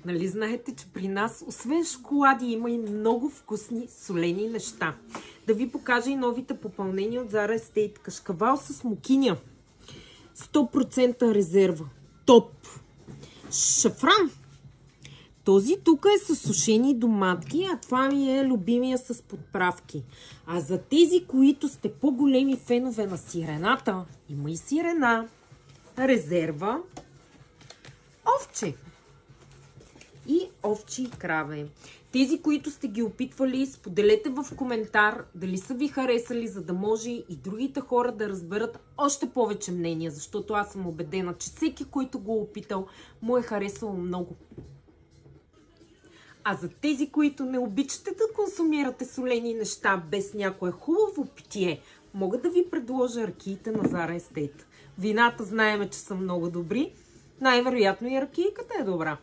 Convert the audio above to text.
Нали знаете, че при нас, освен шоколади, има и много вкусни солени неща. Да ви покажа и новите попълнения от Zara Estate. Кашкавал с мокиня. 100% резерва. Топ! Шафран. Този тук е с сушени доматки, а това ми е любимия с подправки. А за тези, които сте по-големи фенове на сирената, има и сирена, резерва, овче и овче и краве. Тези, които сте ги опитвали, споделете в коментар дали са ви харесали, за да може и другите хора да разберат още повече мнения, защото аз съм убедена, че всеки, който го е опитал, му е харесало много. А за тези, които не обичате да консумирате солени неща без някое хубаво питие, мога да ви предложа ракиите на Zara Estate. Вината знаеме, че са много добри. Най-вероятно и ракийката е добра.